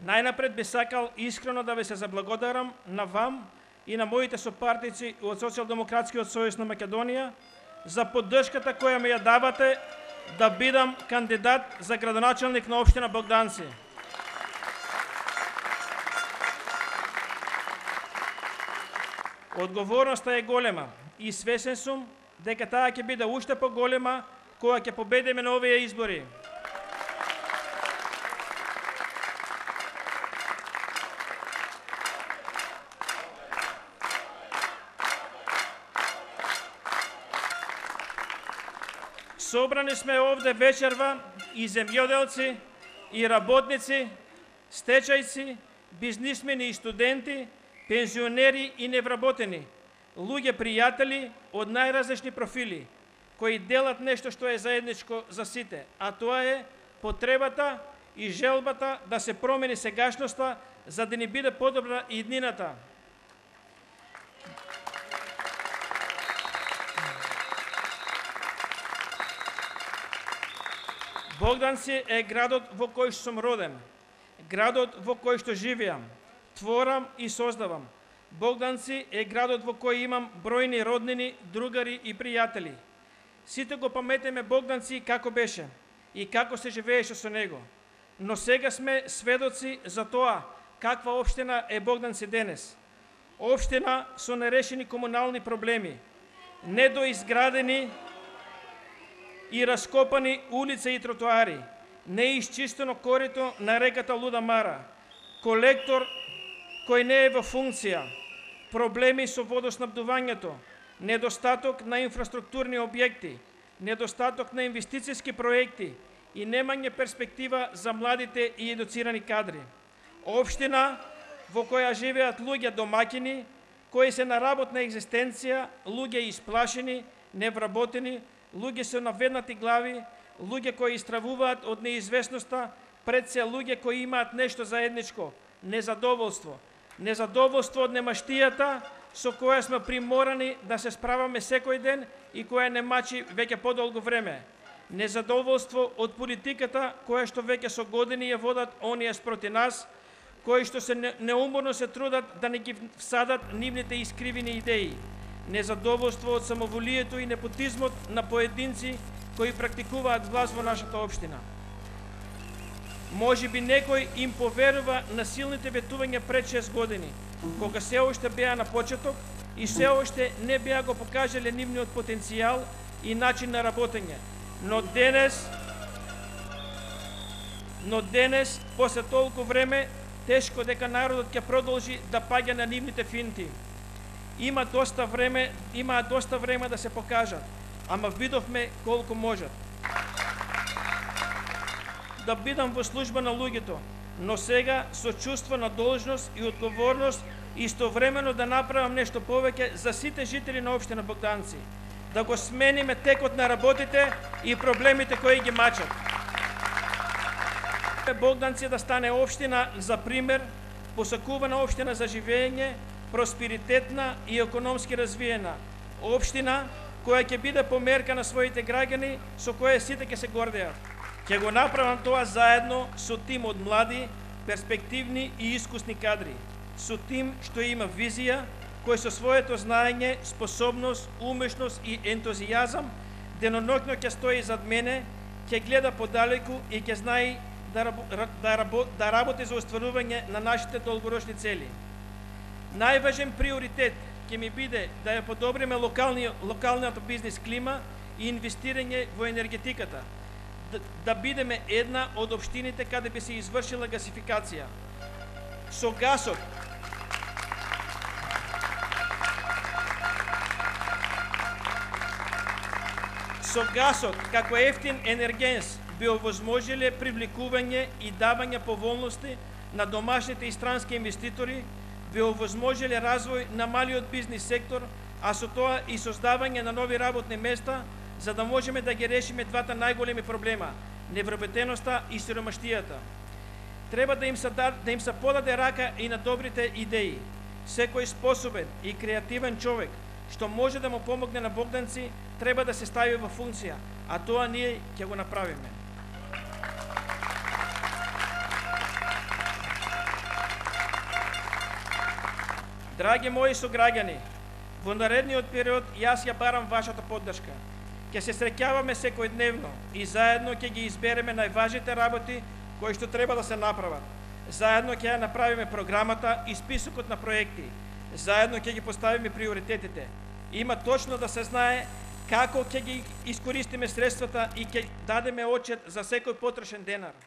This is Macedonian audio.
Најнапред би сакал искрено да ви се заблагодарам на вам и на моите сопартици од Социјалдемократскиот сојуз на Македонија за поддршката која ми ја давате да бидам кандидат за градоначалник на општина Богданци. Одговорноста е голема и свесен сум дека таа ќе биде уште поголема кога ќе победиме на овие избори. Собрани сме овде вечерва и земјоделци, и работници, стечајци, бизнисмени и студенти, пензионери и невработени, луѓе пријатели од најразлични профили, кои делат нешто што е заедничко за сите, а тоа е потребата и желбата да се промени сегашноста за да ни биде подобра иднината. Богданци е градот во кој што сум роден, градот во кој што живеам, творам и создавам. Богданци е градот во кој имам бројни роднини, другари и пријатели. Сите го паметеме Богданци како беше и како се живееше со него. Но сега сме сведоци за тоа каква општина е Богданци денес. Општина со нерешени комунални проблеми, недоизградени и раскопани улица и тротоари, неисчистено корито на реката Луда Мара, колектор кој не е во функција, проблеми со водоснабдувањето, недостаток на инфраструктурни објекти, недостаток на инвестицијски проекти и немање перспектива за младите и едуцирани кадри. Општина во која живеат луѓе домаќини, кои се на работна екзистенција, луѓе исплашени, невработени, луѓе со наведнати глави, луѓе кои истравуваат од неизвестноста, пред се луѓе кои имаат нешто заедничко, незадоволство. Незадоволство од немаштијата со која сме приморани да се справаме секој ден и која не мачи веќе подолго време. Незадоволство од политиката која што веќе со години ја водат оние спроти нас, кои што се неуморно се трудат да не ги всадат нивните искривени идеи. Незадоволство од самоволието и непотизмот на поединци кои практикуваат власт во нашата општина. Може би некој им поверува на силните ветувања пред 6 години, кога се уште беа на почеток и се уште не беа го покажале нивниот потенцијал и начин на работење. Но денес, после толку време, тешко дека народот ќе продолжи да паѓа на нивните финти. Имаат доста време да се покажат, ама видовме колку можат. Да бидам во служба на луѓето, но сега со чувство на должност и одговорност истовремено да направам нешто повеќе за сите жители на општина Богданци, да го смениме текот на работите и проблемите кои ги мачат. Богданци да стане општина за пример, посакувана општина за живење, просперитетна и економски развиена, општина која ќе биде померка на своите граѓани со која сите ќе се гордеат. Ќе го направам тоа заедно со тим од млади, перспективни и искусни кадри, со тим што има визија, кој со своето знаење, способност, умешност и ентузијазам деноноќно ќе стои зад мене, ќе гледа подалеку и ќе знае да работи за остварување на нашите долгорочни цели. Најважен приоритет ќе ми биде да ја подобриме локалната бизнес клима и инвестирање во енергетиката, да бидеме една од општините каде би се извршила гасификација. Со гасот како ефтин енергенс би овозможиле привлекување и давање поволности на домашните и странски инвеститори, би овозможиле развој на малиот бизнес сектор, а со тоа и создавање на нови работни места, за да можеме да ги решиме двата најголеми проблема – невработеноста и сиромаштијата. Треба да им се подаде рака и на добрите идеи. Секој способен и креативен човек што може да му помогне на Богданци треба да се стави во функција, а тоа ние ќе го направиме. Драги мои сограѓани, во наредниот период јас ја барам вашата поддршка. Ќе се среќаваме секојдневно и заедно ќе ги избереме најважните работи кои што треба да се направат. Заедно ќе ја направиме програмата и списокот на проекти. Заедно ќе ги поставиме приоритетите. Има точно да се знае како ќе ги искористиме средствата и ќе дадеме отчет за секој потрошен денар.